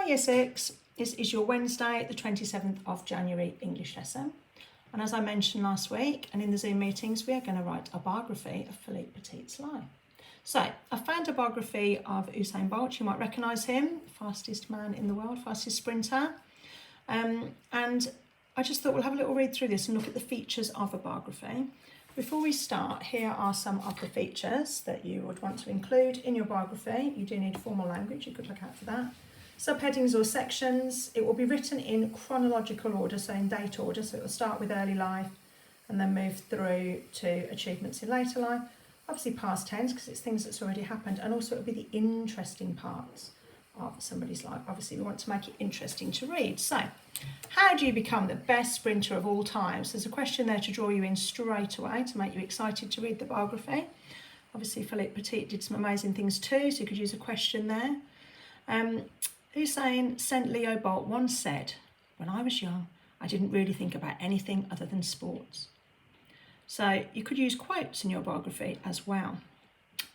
Year 6, this is your Wednesday, the 27th of January English lesson. And as I mentioned last week and in the Zoom meetings, we are going to write a biography of Philippe Petit's life. So I found a biography of Usain Bolt. You might recognise him, fastest man in the world, fastest sprinter. And I just thought we'll have a little read through this and look at the features of a biography. Before we start, here are some of the features that you would want to include in your biography. You do need formal language, you could look out for that. Subheadings or sections, it will be written in chronological order, so in date order, so it will start with early life and then move through to achievements in later life. Obviously past tense, because it's things that's already happened, and also it will be the interesting parts of somebody's life. Obviously we want to make it interesting to read. So, how do you become the best sprinter of all time? So there's a question there to draw you in straight away, to make you excited to read the biography. Obviously Philippe Petit did some amazing things too, so you could use a question there. Usain St. Leo Bolt once said, "When I was young, I didn't really think about anything other than sports." So you could use quotes in your biography as well.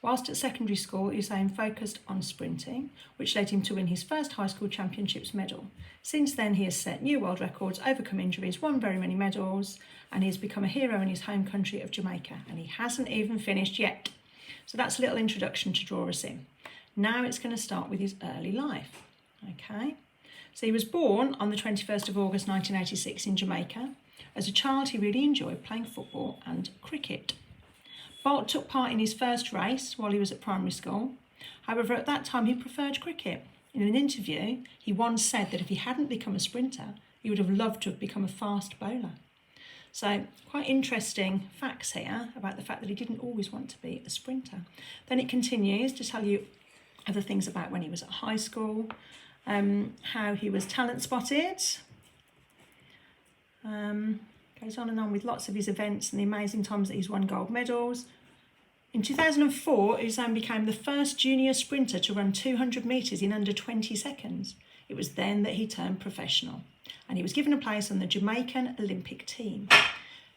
Whilst at secondary school, Usain focused on sprinting, which led him to win his first high school championships medal. Since then, he has set new world records, overcome injuries, won very many medals, and he has become a hero in his home country of Jamaica. And he hasn't even finished yet. So that's a little introduction to draw us in. Now it's going to start with his early life. Okay, so he was born on the 21st of August 1986 in Jamaica. As a child, he really enjoyed playing football and cricket. Bolt took part in his first race while he was at primary school. However, at that time, he preferred cricket. In an interview, he once said that if he hadn't become a sprinter, he would have loved to have become a fast bowler. So, quite interesting facts here about the fact that he didn't always want to be a sprinter. Then it continues to tell you other things about when he was at high school, how he was talent spotted. Goes on and on with lots of his events and the amazing times that he's won gold medals. In 2004, Usain became the first junior sprinter to run 200 metres in under 20 seconds. It was then that he turned professional, and he was given a place on the Jamaican Olympic team.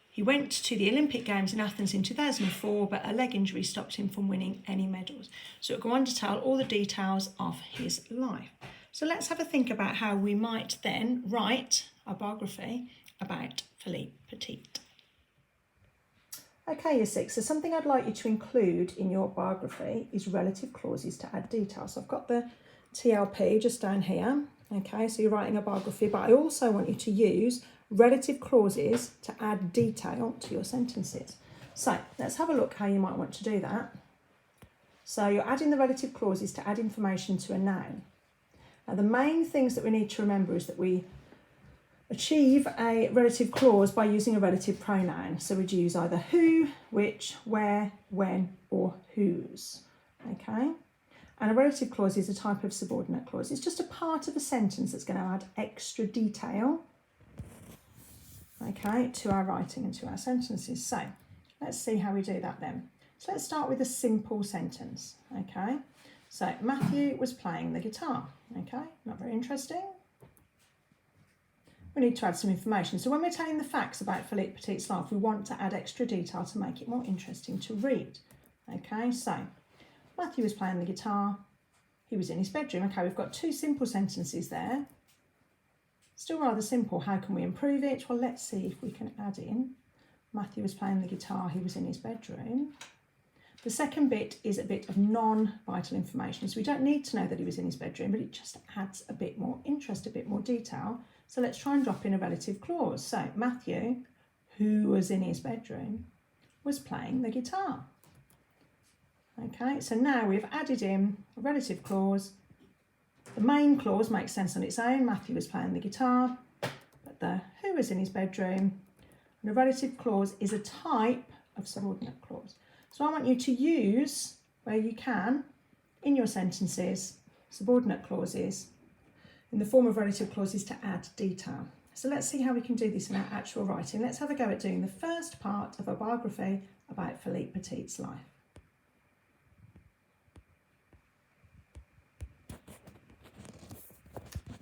He went to the Olympic Games in Athens in 2004, but a leg injury stopped him from winning any medals. So it'll go on to tell all the details of his life. So let's have a think about how we might then write a biography about Philippe Petit. Okay, Year 6, so something I'd like you to include in your biography is relative clauses to add detail. So I've got the TLP just down here. Okay, so you're writing a biography, but I also want you to use relative clauses to add detail to your sentences. So let's have a look how you might want to do that. So you're adding the relative clauses to add information to a noun. Now the main things that we need to remember is that we achieve a relative clause by using a relative pronoun. So we'd use either who, which, where, when, or whose. Okay? And a relative clause is a type of subordinate clause. It's just a part of a sentence that's going to add extra detail, okay, to our writing and to our sentences. So let's see how we do that then. So let's start with a simple sentence. Okay? So Matthew was playing the guitar. Okay? Not very interesting. We need to add some information. So when we're telling the facts about Philippe Petit's life, we want to add extra detail to make it more interesting to read. Okay, so Matthew was playing the guitar. He was in his bedroom. Okay, we've got two simple sentences there. Still rather simple. How can we improve it? Well, let's see if we can add in Matthew was playing the guitar. He was in his bedroom. The second bit is a bit of non-vital information. So we don't need to know that he was in his bedroom, but it just adds a bit more interest, a bit more detail. So let's try and drop in a relative clause. So Matthew, who was in his bedroom, was playing the guitar. Okay, so now we've added in a relative clause. The main clause makes sense on its own. Matthew was playing the guitar, but the who was in his bedroom. And a relative clause is a type of subordinate clause. So I want you to use, where you can, in your sentences, subordinate clauses in the form of relative clauses to add detail. So let's see how we can do this in our actual writing. Let's have a go at doing the first part of a biography about Philippe Petit's life.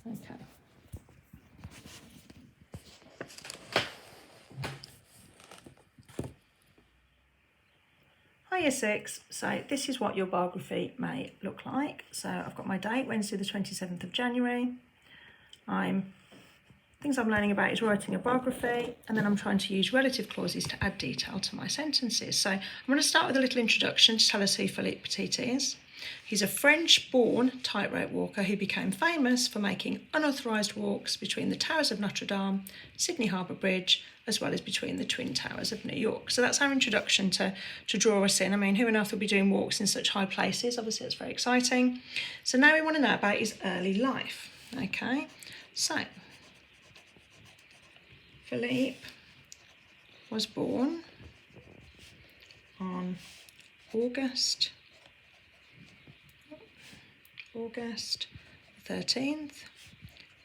Okay. Hi year 6, so this is what your biography may look like. So I've got my date, Wednesday the 27th of January. Things I'm learning about is writing a biography, and then I'm trying to use relative clauses to add detail to my sentences. So I'm going to start with a little introduction to tell us who Philippe Petit is. He's a French-born tightrope walker who became famous for making unauthorised walks between the towers of Notre Dame, Sydney Harbour Bridge, as well as between the Twin Towers of New York. So that's our introduction to draw us in. I mean, who on earth will be doing walks in such high places? Obviously, it's very exciting. So now we want to know about his early life. Okay, so Philippe was born on August 13th,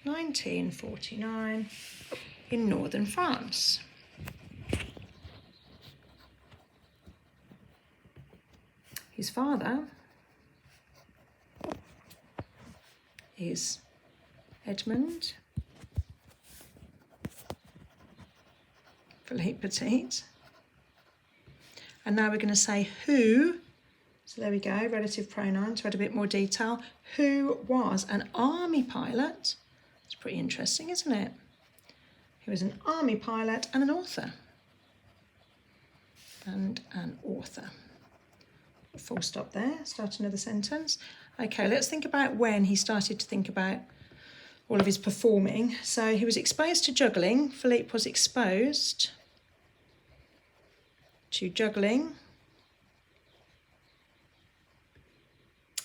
1949 in northern France. His father is Edmond Philippe Petit. And now we're going to say who. So there we go, relative pronoun to add a bit more detail. Who was an army pilot? It's pretty interesting, isn't it? He was an army pilot and an author. Full stop there, start another sentence. Okay, let's think about when he started to think about all of his performing. So he was exposed to juggling. Philippe was exposed to juggling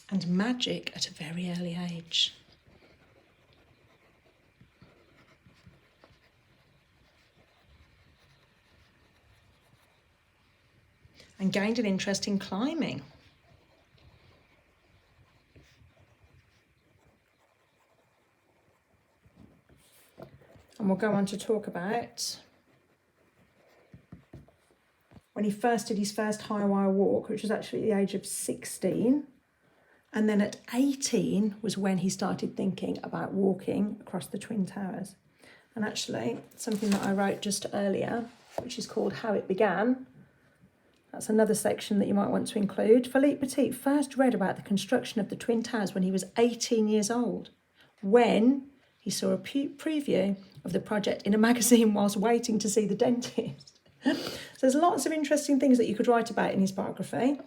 and magic at a very early age. And gained an interest in climbing. And we'll go on to talk about when he first did his first high wire walk, which was actually at the age of 16. And then at 18 was when he started thinking about walking across the Twin Towers. And actually, something that I wrote just earlier, which is called How It Began. That's another section that you might want to include. Philippe Petit first read about the construction of the Twin Towers when he was 18 years old, when he saw a preview of the project in a magazine whilst waiting to see the dentist. So there's lots of interesting things that you could write about in his biography.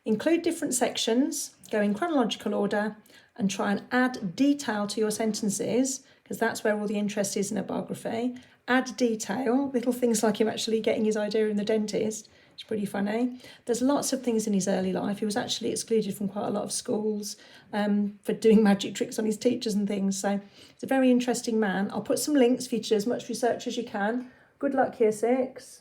Include different sections, go in chronological order, and try and add detail to your sentences, because that's where all the interest is in a biography. Add detail, little things like him actually getting his idea in the dentist. It's pretty funny. There's lots of things in his early life. He was actually excluded from quite a lot of schools for doing magic tricks on his teachers and things. So he's a very interesting man. I'll put some links for you to do as much research as you can. Good luck, Year 6.